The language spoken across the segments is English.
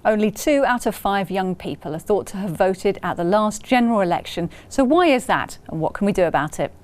Only 2 out of 5 young people are thought to have voted at the last general election. So why is that, and what can we do about it?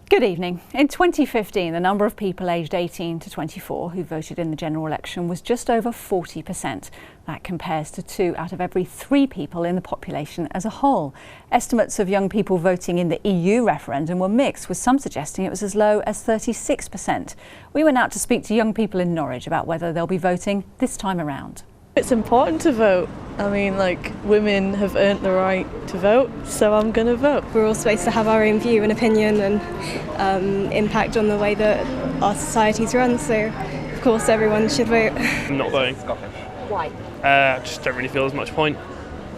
Good evening. In 2015, the number of people aged 18 to 24 who voted in the general election was just over 40%. That compares to 2 out of every 3 people in the population as a whole. Estimates of young people voting in the EU referendum were mixed, with some suggesting it was as low as 36%. We went out to speak to young people in Norwich about whether they'll be voting this time around. It's important to vote. I mean, women have earned the right to vote, so I'm going to vote. We're all supposed to have our own view and opinion and impact on the way that our society's run, so of course everyone should vote. I'm not voting. Why? I just don't really feel there's much point.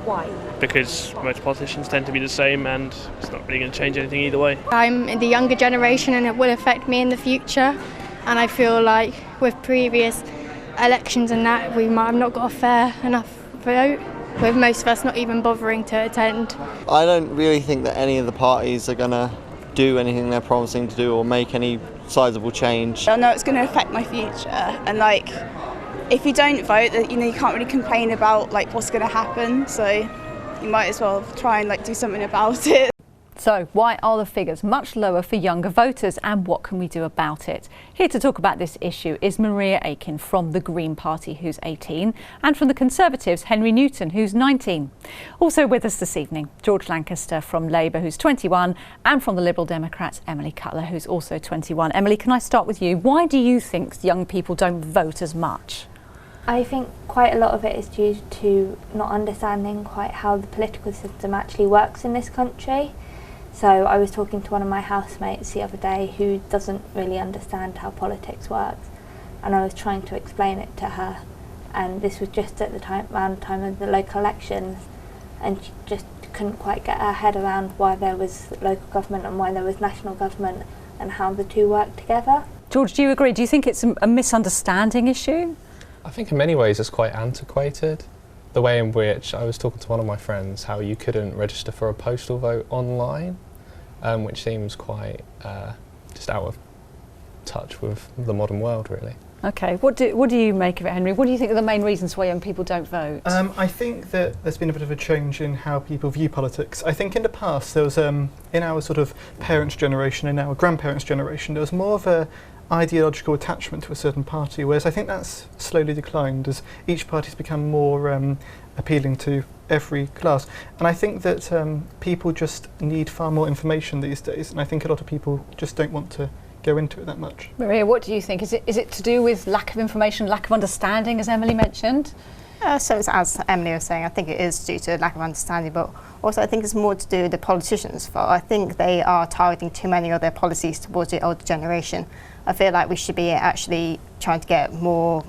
Why? Because most politicians tend to be the same and it's not really going to change anything either way. I'm in the younger generation and it will affect me in the future, and I feel like with previous elections and that we might have not got a fair enough vote, with most of us not even bothering to attend. I don't really think that any of the parties are going to do anything they're promising to do or make any sizable change. I know it's going to affect my future, and if you don't vote, you can't really complain about what's going to happen, so you might as well try and do something about it. So why are the figures much lower for younger voters, and what can we do about it? Here to talk about this issue is Maria Aickin from the Green Party, who's 18, and from the Conservatives, Henry Newton, who's 19. Also with us this evening, George Lankester from Labour, who's 21, and from the Liberal Democrats, Emily Cutler, who's also 21. Emily, can I start with you? Why do you think young people don't vote as much? I think quite a lot of it is due to not understanding quite how the political system actually works in this country. So I was talking to one of my housemates the other day who doesn't really understand how politics works, and I was trying to explain it to her, and this was just at the around the time of the local elections, and she just couldn't quite get her head around why there was local government and why there was national government and how the two work together. George, do you agree? Do you think it's a misunderstanding issue? I think in many ways it's quite antiquated. The way in which I was talking to one of my friends how you couldn't register for a postal vote online, which seems quite just out of touch with the modern world, really. OK, what do you make of it, Henry? What do you think are the main reasons why young people don't vote? I think that there's been a bit of a change in how people view politics. I think in the past there was, in our sort of parents' generation and our grandparents' generation, there was more of a ideological attachment to a certain party, whereas I think that's slowly declined as each party's become more appealing to every class. And I think that people just need far more information these days, and I think a lot of people just don't want to go into it that much. Maria, what do you think? Is it to do with lack of information, lack of understanding, as Emily mentioned? So it's, as Emily was saying, I think it is due to lack of understanding, but also I think it's more to do with the politicians' fault. I think they are targeting too many of their policies towards the older generation. I feel like we should be actually trying to get more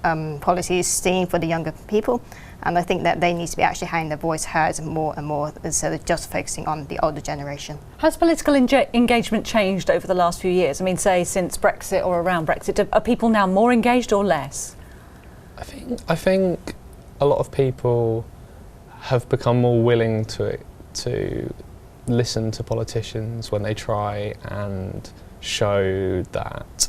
policies seen for the younger people, and I think that they need to be actually having their voice heard more and more instead of just focusing on the older generation. Has political engagement changed over the last few years? I mean, say since Brexit or around Brexit, are people now more engaged or less? I think a lot of people have become more willing to listen to politicians when they try and show that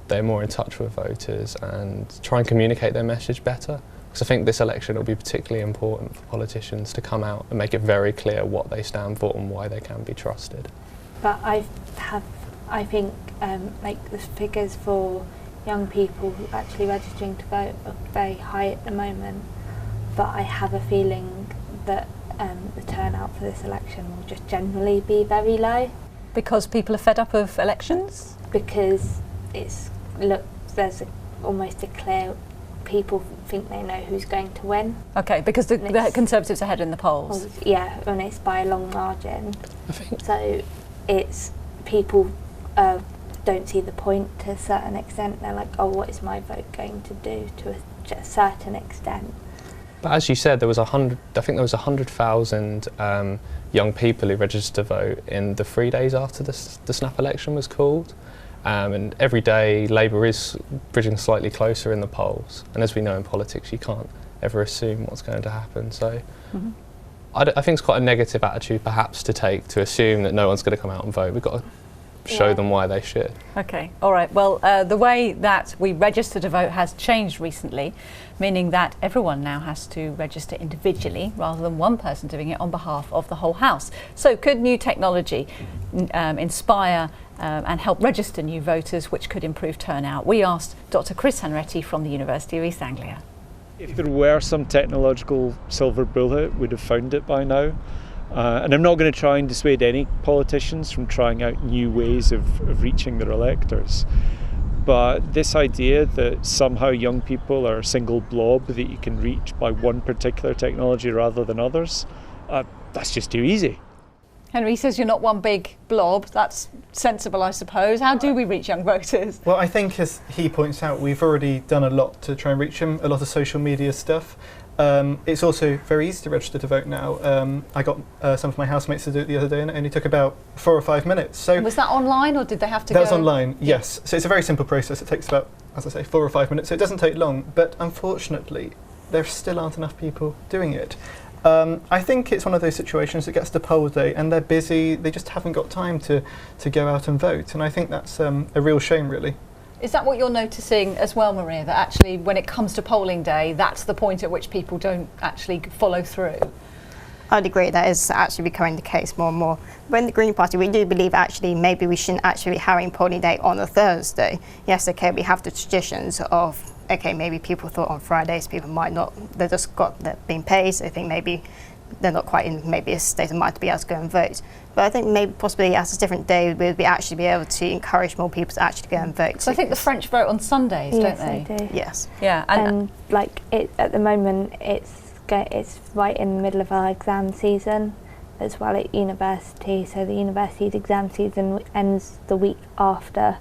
they're more in touch with voters and try and communicate their message better. Because I think this election will be particularly important for politicians to come out and make it very clear what they stand for and why they can be trusted. But I think the figures for young people actually registering to vote are very high at the moment, but I have a feeling that the turnout for this election will just generally be very low. Because people are fed up of elections? Because there's almost a clear, people think they know who's going to win. OK, because the Conservatives are ahead in the polls. Yeah, and it's by a long margin. So it's people don't see the point to a certain extent. They're like, oh, what is my vote going to do to a certain extent? But as you said, I think there was 100,000 young people who registered to vote in the 3 days after the snap election was called. And every day Labour is bridging slightly closer in the polls, and as we know in politics you can't ever assume what's going to happen, so I think it's quite a negative attitude perhaps to take, to assume that no one's going to come out and vote. We've got to show them why they should. Okay, all right. Well, the way that we register to vote has changed recently, meaning that everyone now has to register individually rather than one person doing it on behalf of the whole House. So could new technology inspire and help register new voters, which could improve turnout? We asked Dr. Chris Hanretti from the University of East Anglia. If there were some technological silver bullet, we'd have found it by now. And I'm not going to try and dissuade any politicians from trying out new ways of reaching their electors. But this idea that somehow young people are a single blob that you can reach by one particular technology rather than others, that's just too easy. Henry says you're not one big blob. That's sensible, I suppose. How do we reach young voters? Well, I think, as he points out, we've already done a lot to try and reach them, a lot of social media stuff. It's also very easy to register to vote now. I got some of my housemates to do it the other day, and it only took about 4 or 5 minutes. So was that online, or did they have to go? That was online, yes. So it's a very simple process. It takes about, as I say, 4 or 5 minutes. So it doesn't take long, but unfortunately, there still aren't enough people doing it. I think it's one of those situations that gets to poll day and they're busy, they just haven't got time to go out and vote, and I think that's a real shame, really. Is that what you're noticing as well, Maria, that actually when it comes to polling day, that's the point at which people don't actually follow through? I'd agree that is actually becoming the case more and more. But in the Green Party, we do believe actually maybe we shouldn't actually be having polling day on a Thursday. Yes, okay, we have the traditions of, okay, maybe people thought on Fridays people might not, they just got that being paid, so I think maybe they're not quite in maybe a state of mind to be able to go and vote. But I think maybe possibly as a different day we'll actually be able to encourage more people to actually go and vote. So I think the French vote on Sundays, don't they? Yes, they do. Yes. Yeah, and like at the moment it's right in the middle of our exam season as well at university. So the university's exam season ends the week after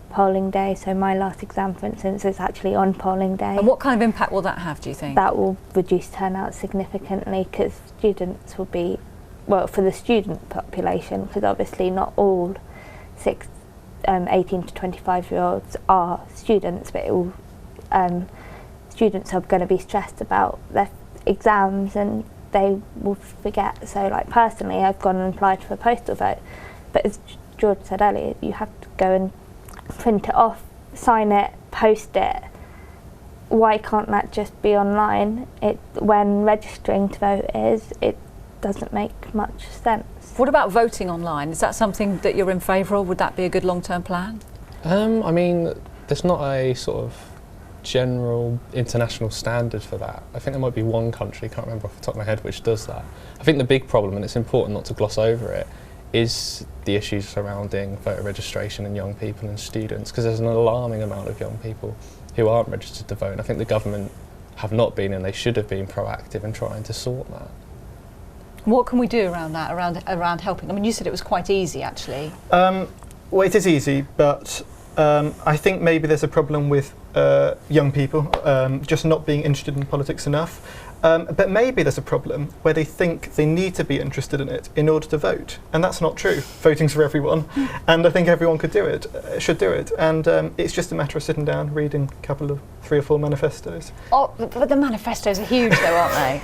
polling day, so my last exam, for instance, is actually on polling day. And what kind of impact will that have, do you think? That will reduce turnout significantly, because students will be, well, for the student population, because obviously not all 18 to 25-year-olds are students, but it will, students are going to be stressed about their exams and they will forget. So, like, personally, I've gone and applied for a postal vote, but as George said earlier, you have to go and print it off, sign it, post it. Why can't that just be online? When registering to vote it doesn't make much sense. What about voting online? Is that something that you're in favour of? Would that be a good long-term plan? I mean, there's not a sort of general international standard for that. I think there might be one country, can't remember off the top of my head, which does that. I think the big problem, and it's important not to gloss over it, is the issues surrounding voter registration in young people and students, because there's an alarming amount of young people who aren't registered to vote, and I think the government have not been, and they should have been, proactive in trying to sort that. What can we do around that, around helping? I mean, you said it was quite easy, actually. Well, it is easy, but I think maybe there's a problem with young people just not being interested in politics enough. But maybe there's a problem where they think they need to be interested in it in order to vote, and that's not true. Voting's for everyone, and I think everyone could do it, should do it, and it's just a matter of sitting down, reading a couple of 3 or 4 manifestos. Oh, but the manifestos are huge, though, aren't they?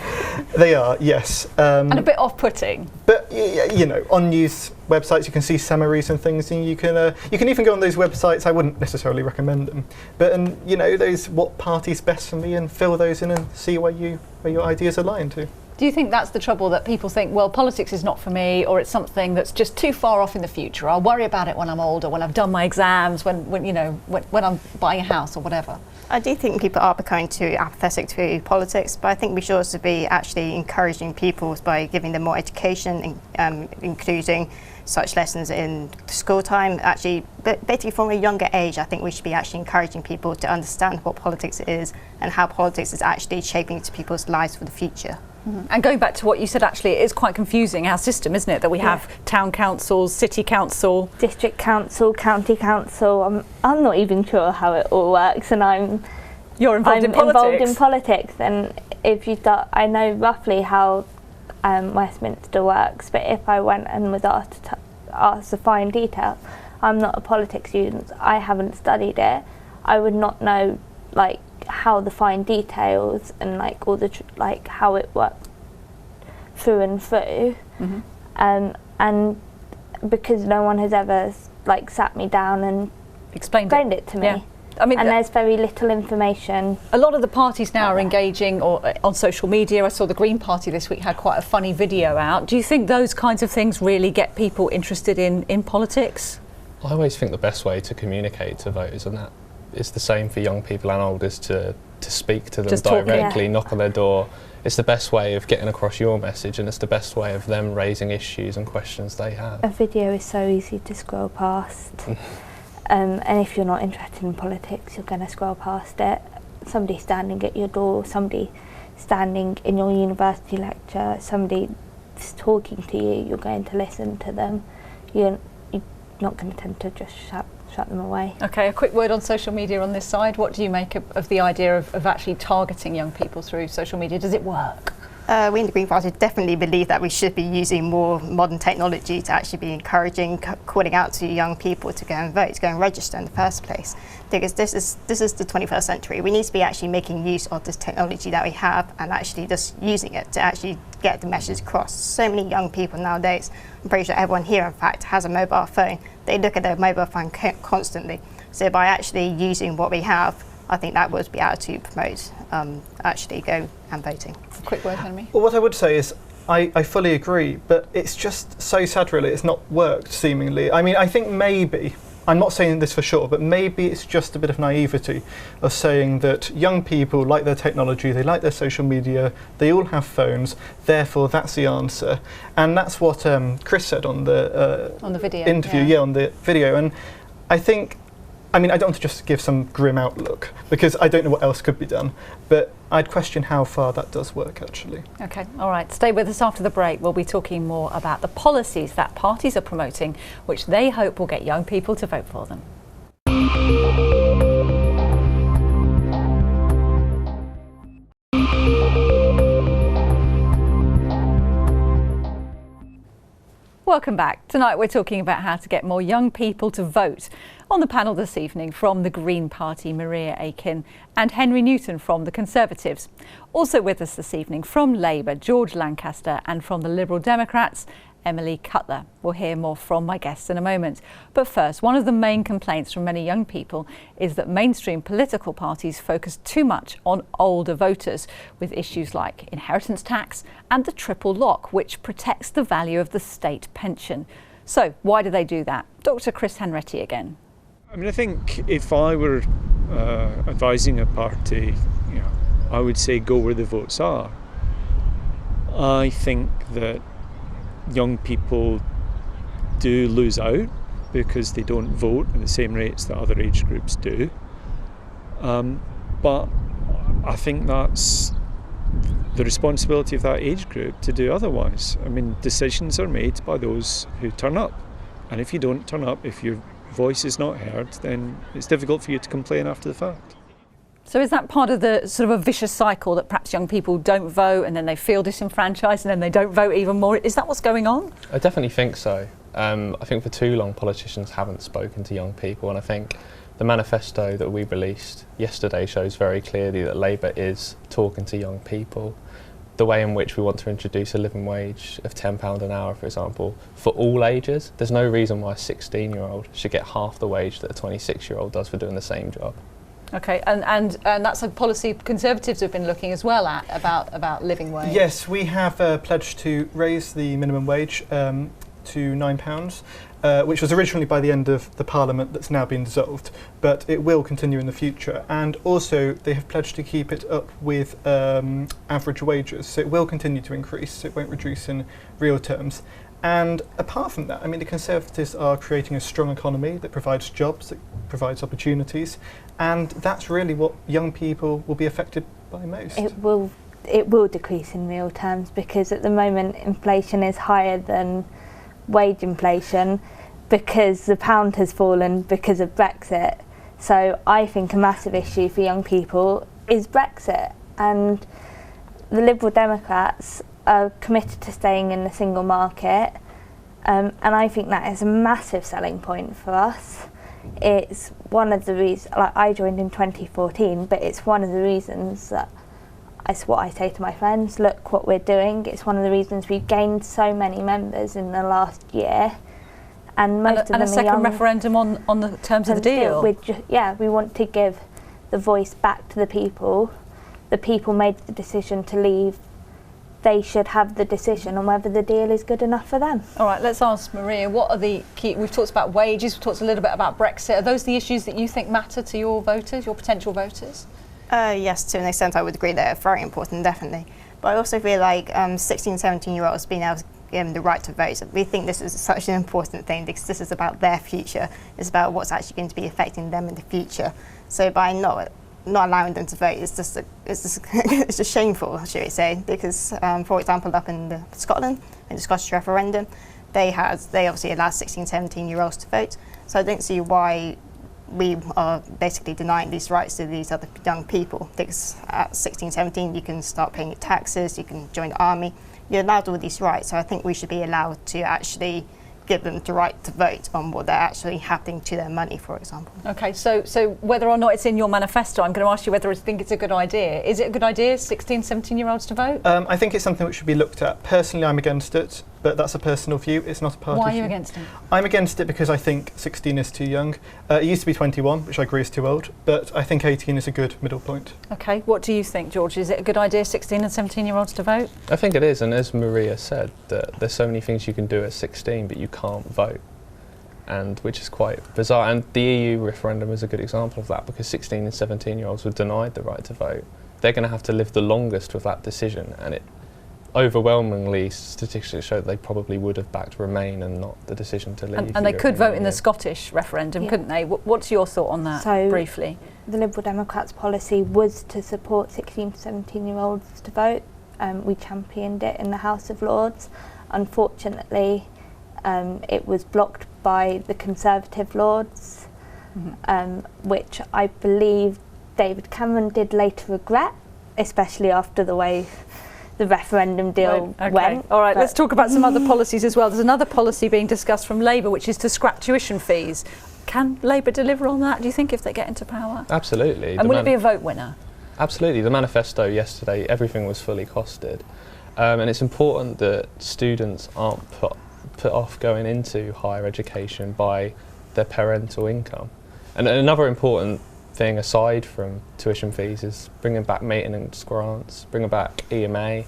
They are, yes. And a bit off-putting. But you know, on news websites you can see summaries and things, and you can even go on those websites. I wouldn't necessarily recommend them, but you know, those what party's best for me, and fill those in and see where your ideas align to. Do you think that's the trouble, that people think, well, politics is not for me, or it's something that's just too far off in the future? I'll worry about it when I'm older, when I've done my exams, when I'm buying a house or whatever. I do think people are becoming too apathetic to politics, but I think we should also be actually encouraging people by giving them more education, including such lessons in school time. Actually, but basically from a younger age, I think we should be actually encouraging people to understand what politics is and how politics is actually shaping to people's lives for the future. Mm-hmm. And going back to what you said, actually, it is quite confusing, our system, isn't it? That we have town councils, city council, district council, county council. I'm not even sure how it all works, and You're involved in politics. Involved in politics, and if you start, I know roughly how Westminster works, but if I went and was asked to find details, I'm not a politics student, I haven't studied it, I would not know like how the fine details and like all the like how it works through and through. And because no one has ever like sat me down and explained it to me. Yeah. I mean, and there's very little information. A lot of the parties now are engaging on social media. I saw the Green Party this week had quite a funny video out. Do you think those kinds of things really get people interested in politics? I always think the best way to communicate to voters, and that is the same for young people and old, is to speak to them Just directly, knock on their door. It's the best way of getting across your message, and it's the best way of them raising issues and questions they have. A video is so easy to scroll past. And if you're not interested in politics, you're going to scroll past it. Somebody standing at your door, somebody standing in your university lecture, somebody talking to you, you're going to listen to them. You're not going to tend to just shut them away. Okay, a quick word on social media on this side. What do you make of the idea of actually targeting young people through social media? Does it work? We in the Green Party definitely believe that we should be using more modern technology to actually be encouraging, calling out to young people to go and vote, to go and register in the first place. Because this is the 21st century. We need to be actually making use of this technology that we have and actually just using it to actually get the message across. So many young people nowadays, I'm pretty sure everyone here in fact has a mobile phone. They look at their mobile phone constantly. So by actually using what we have, I think that would be able to promote actually go and voting. Quick word, Henry. Well, what I would say is I fully agree, but it's just so sad really, it's not worked seemingly. I mean, I think maybe, I'm not saying this for sure, but maybe it's just a bit of naivety of saying that young people like their technology, they like their social media, they all have phones, therefore that's the answer. And that's what Chris said on the video interview, on the video. And I think, I mean, I don't want to just give some grim outlook because I don't know what else could be done, but I'd question how far that does work actually. Okay, all right, stay with us after the break. We'll be talking more about the policies that parties are promoting, which they hope will get young people to vote for them. Welcome back. Tonight we're talking about how to get more young people to vote. On the panel this evening from the Green Party, Maria Aickin and Henry Newton from the Conservatives. Also with us this evening from Labour, George Lankester, and from the Liberal Democrats, Emily Cutler. We'll hear more from my guests in a moment. But first, one of the main complaints from many young people is that mainstream political parties focus too much on older voters, with issues like inheritance tax and the triple lock, which protects the value of the state pension. So why do they do that? Dr. Chris Hanratty again. I mean, I think if I were advising a party, I would say go where the votes are. I think that young people do lose out because they don't vote at the same rates that other age groups do. But I think that's the responsibility of that age group to do otherwise. I mean, decisions are made by those who turn up. And if you don't turn up, if your voice is not heard, then it's difficult for you to complain after the fact. So is that part of the sort of a vicious cycle that perhaps young people don't vote and then they feel disenfranchised and then they don't vote even more? Is that what's going on? I definitely think so. I think for too long politicians haven't spoken to young people, and I think the manifesto that we released yesterday shows very clearly that Labour is talking to young people. The way in which we want to introduce a living wage of £10 an hour, for example, for all ages. There's no reason why a 16-year-old should get half the wage that a 26-year-old does for doing the same job. Okay, and that's a policy Conservatives have been looking as well at, about living wage. Yes, we have pledged to raise the minimum wage to £9, which was originally by the end of the Parliament that's now been dissolved, but it will continue in the future. And also they have pledged to keep it up with average wages, so it will continue to increase, it won't reduce in real terms. And apart from that, I mean, the Conservatives are creating a strong economy that provides jobs, that provides opportunities, and that's really what young people will be affected by most. It will decrease in real terms because at the moment inflation is higher than wage inflation because the pound has fallen because of Brexit. So I think a massive issue for young people is Brexit, and the Liberal Democrats are committed to staying in the single market, And I think that is a massive selling point for us. It's one of the reasons, like I joined in 2014, but it's one of the reasons that it's what I say to my friends, look what we're doing. It's one of the reasons we've gained so many members in the last year. And most of them a second are young referendum on the terms of the deal. We want to give the voice back to the people. The people made the decision to leave. They should have the decision on whether the deal is good enough for them. All right, let's ask Maria, what are the key, we've talked about wages, we've talked a little bit about Brexit. Are those the issues that you think matter to your voters, your potential voters? Yes, to an extent I would agree they're very important, definitely. But I also feel like 16, 17-year-olds being able to give them the right to vote. We think this is such an important thing because this is about their future. It's about what's actually going to be affecting them in the future. So by not allowing them to vote, it's just shameful, should we say? Because, for example, up in Scotland, in the Scottish referendum, they obviously allowed 16, 17-year-olds to vote. So I don't see why we are basically denying these rights to these other young people. Because at 16, 17, you can start paying your taxes, you can join the army. You're allowed all these rights. So I think we should be allowed to actually give them the right to vote on what they're actually happening to their money, for example. Okay, so whether or not it's in your manifesto, I'm going to ask you whether you think it's a good idea. Is it a good idea, 16, 17-year-olds to vote? I think it's something which should be looked at. Personally, I'm against it, but that's a personal view. It's not a party view. Why are you against it? I'm against it because I think 16 is too young. It used to be 21, which I agree is too old, but I think 18 is a good middle point. Okay, what do you think, George? Is it a good idea, 16 and 17-year-olds to vote? I think it is, and as Maria said, that there's so many things you can do at 16, but you can't vote, and which is quite bizarre. And the EU referendum is a good example of that, because 16 and 17-year-olds were denied the right to vote. They're going to have to live the longest with that decision, and it overwhelmingly statistics show that they probably would have backed Remain and not the decision to leave. And they could vote in the Scottish referendum, couldn't they? What's your thought on that, briefly? The Liberal Democrats' policy was to support 16 to 17-year-olds to vote. We championed it in the House of Lords. Unfortunately, it was blocked by the Conservative Lords, which I believe David Cameron did later regret, especially after the way the referendum deal went. All right, let's talk about some other policies as well. There's another policy being discussed from Labour, which is to scrap tuition fees. Can Labour deliver on that, do you think, if they get into power? Absolutely. And will it be a vote winner? Absolutely. The manifesto yesterday, everything was fully costed. And it's important that students aren't put off going into higher education by their parental income. And another important thing aside from tuition fees is bringing back maintenance grants, bringing back EMA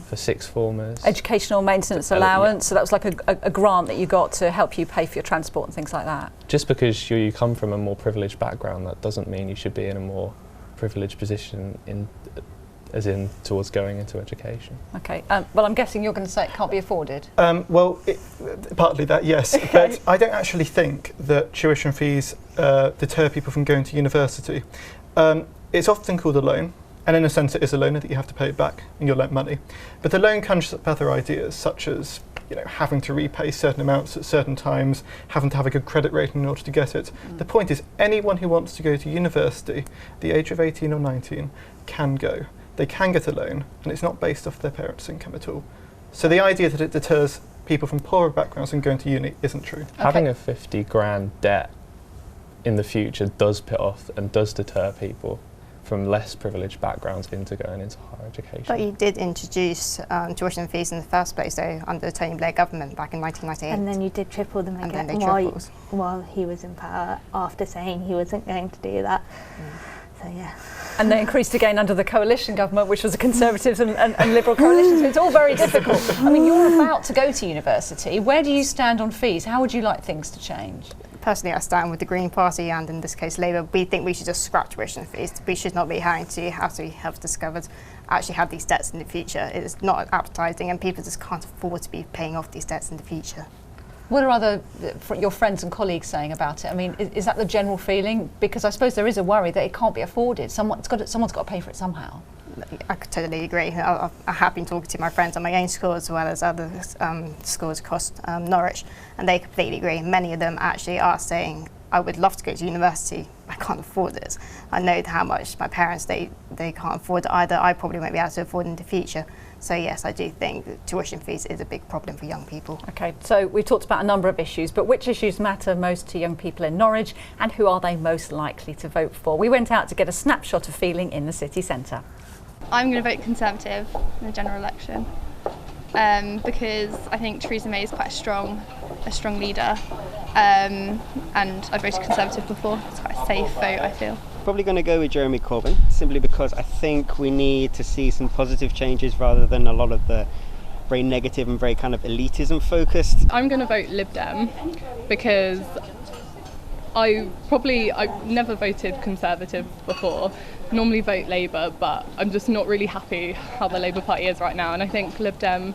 for sixth formers. Educational maintenance allowance, so that was like a grant that you got to help you pay for your transport and things like that. Just because you come from a more privileged background, that doesn't mean you should be in a more privileged position towards going into education. Okay, well I'm guessing you're going to say it can't be afforded. Well, partly that, yes, but I don't actually think that tuition fees deter people from going to university. It's often called a loan, and in a sense it is a loan that you have to pay it back and you're lent money. But the loan conjures up other ideas, such as having to repay certain amounts at certain times, having to have a good credit rating in order to get it. The point is, anyone who wants to go to university, the age of 18 or 19, can go. They can get a loan, and it's not based off their parents' income at all. So the idea that it deters people from poorer backgrounds from going to uni isn't true. Having a 50 grand debt in the future does put off and does deter people from less privileged backgrounds into going into higher education. But you did introduce tuition fees in the first place, though, under the Tony Blair government back in 1998. And then you did triple them again while he was in power, after saying he wasn't going to do that. So yeah. And they increased again under the coalition government, which was a Conservative and Liberal coalition, so it's all very difficult. I mean, you're about to go to university. Where do you stand on fees? How would you like things to change? Personally, I stand with the Green Party and, in this case, Labour. We think we should just scrap tuition fees. We should not be having to, after we have discovered, actually have these debts in the future. It is not appetising, and people just can't afford to be paying off these debts in the future. What are your friends and colleagues saying about it? I mean, is that the general feeling? Because I suppose there is a worry that it can't be afforded. Someone's got to pay for it somehow. I could totally agree. I have been talking to my friends on my own school as well as other schools across Norwich, and they completely agree. Many of them actually are saying, I would love to go to university, I can't afford it. I know how much my parents, they can't afford it either. I probably won't be able to afford it in the future. So yes, I do think that tuition fees is a big problem for young people. Okay, so we've talked about a number of issues, but which issues matter most to young people in Norwich and who are they most likely to vote for? We went out to get a snapshot of feeling in the city centre. I'm going to vote Conservative in the general election because I think Theresa May is quite a strong leader, and I've voted Conservative before. It's quite a safe vote, I feel. Probably going to go with Jeremy Corbyn, simply because I think we need to see some positive changes rather than a lot of the very negative and very kind of elitism focused. I'm going to vote Lib Dem because I've never voted Conservative before. Normally vote Labour, but I'm just not really happy how the Labour Party is right now, and I think Lib Dem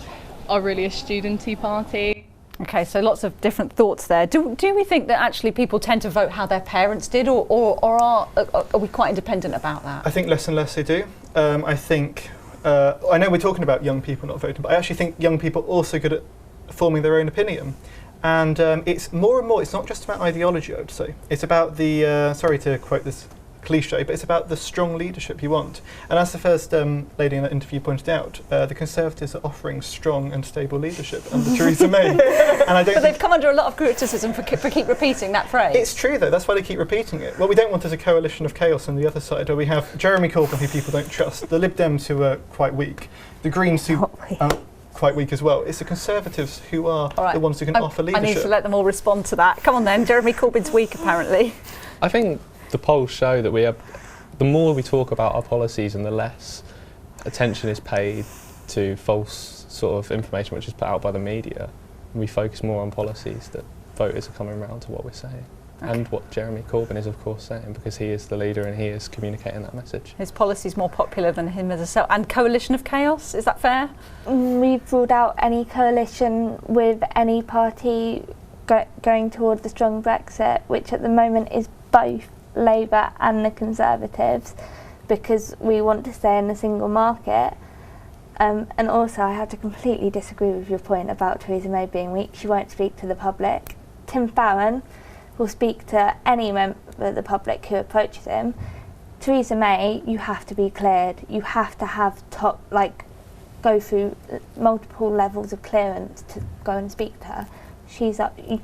are really a studenty party. Okay, so lots of different thoughts there. Do we think that actually people tend to vote how their parents did, or are we quite independent about that? I think less and less they do. I think, I know we're talking about young people not voting, but I actually think young people are also good at forming their own opinion. And it's more and more, it's not just about ideology, I would say. It's about the, sorry to quote this cliche, but it's about the strong leadership you want. And as the first lady in that interview pointed out, the Conservatives are offering strong and stable leadership under Theresa May. And I don't. But they've come under a lot of criticism for keep repeating that phrase. It's true though, that's why they keep repeating it. What we don't want is a coalition of chaos on the other side, where we have Jeremy Corbyn, who people don't trust, the Lib Dems who are quite weak, the Greens who are quite weak as well. It's the Conservatives who are the ones who can offer leadership. I need to let them all respond to that. Come on then, Jeremy Corbyn's weak apparently. I think the polls show that the more we talk about our policies and the less attention is paid to false sort of information which is put out by the media. We focus more on policies that voters are coming around to what we're saying. Okay. And what Jeremy Corbyn is of course saying, because he is the leader and he is communicating that message. His policy's more popular than him as a self. And coalition of chaos, is that fair? We've ruled out any coalition with any party going toward the strong Brexit, which at the moment is both Labour and the Conservatives, because we want to stay in the single market. And also I have to completely disagree with your point about Theresa May being weak. She won't speak to the public. Tim Farron will speak to any member of the public who approaches him. Theresa May, you have to be cleared. You have to have go through multiple levels of clearance to go and speak to her. You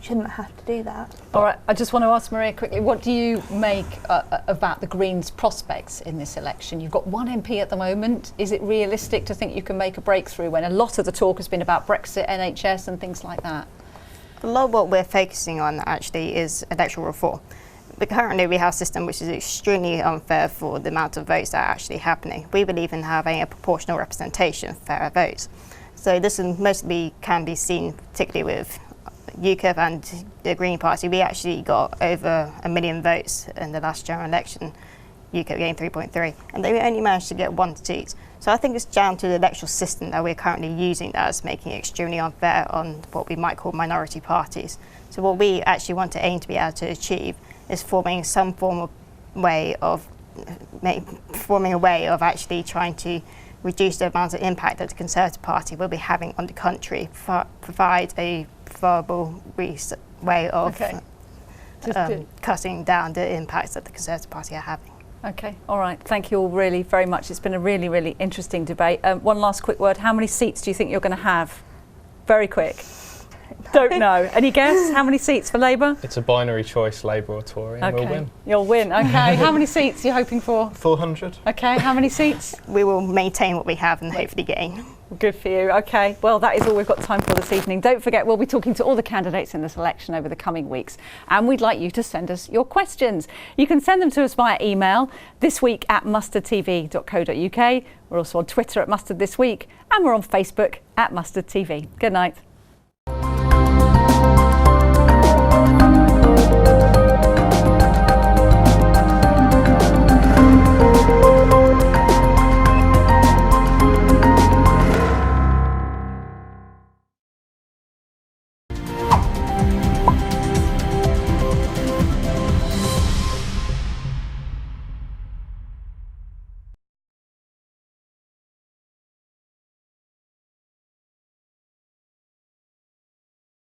shouldn't have to do that. All right, I just want to ask Maria quickly, what do you make about the Greens' prospects in this election? You've got one MP at the moment. Is it realistic to think you can make a breakthrough when a lot of the talk has been about Brexit, NHS and things like that? A lot of what we're focusing on actually is electoral reform. But currently we have a system which is extremely unfair for the amount of votes that are actually happening. We believe in having a proportional representation of fairer votes. So this mostly can be seen particularly with UKIP and the Green Party. We actually got over 1 million votes in the last general election. UKIP gained 3.3, and they only managed to get 1 seat. So I think it's down to the electoral system that we're currently using that is making it extremely unfair on what we might call minority parties. So what we actually want to aim to be able to achieve is forming some form of way of actually trying to reduce the amount of impact that the Conservative Party will be having on the country, provide a viable way of cutting down the impacts that the Conservative Party are having. Okay, all right. Thank you all really very much. It's been a really, really interesting debate. One last quick word. How many seats do you think you're going to have? Very quick. Don't know. Any guess? How many seats for Labour? It's a binary choice, Labour or Tory, and we'll win. You'll win. Okay. How many seats are you hoping for? 400. Okay. How many seats? We will maintain what we have and hopefully gain. Good for you. Okay. Well, that is all we've got time for this evening. Don't forget, we'll be talking to all the candidates in this election over the coming weeks, and we'd like you to send us your questions. You can send them to us via email thisweek@mustardtv.co.uk. We're also on Twitter @mustardthisweek, and we're on Facebook @mustardtv. Good night.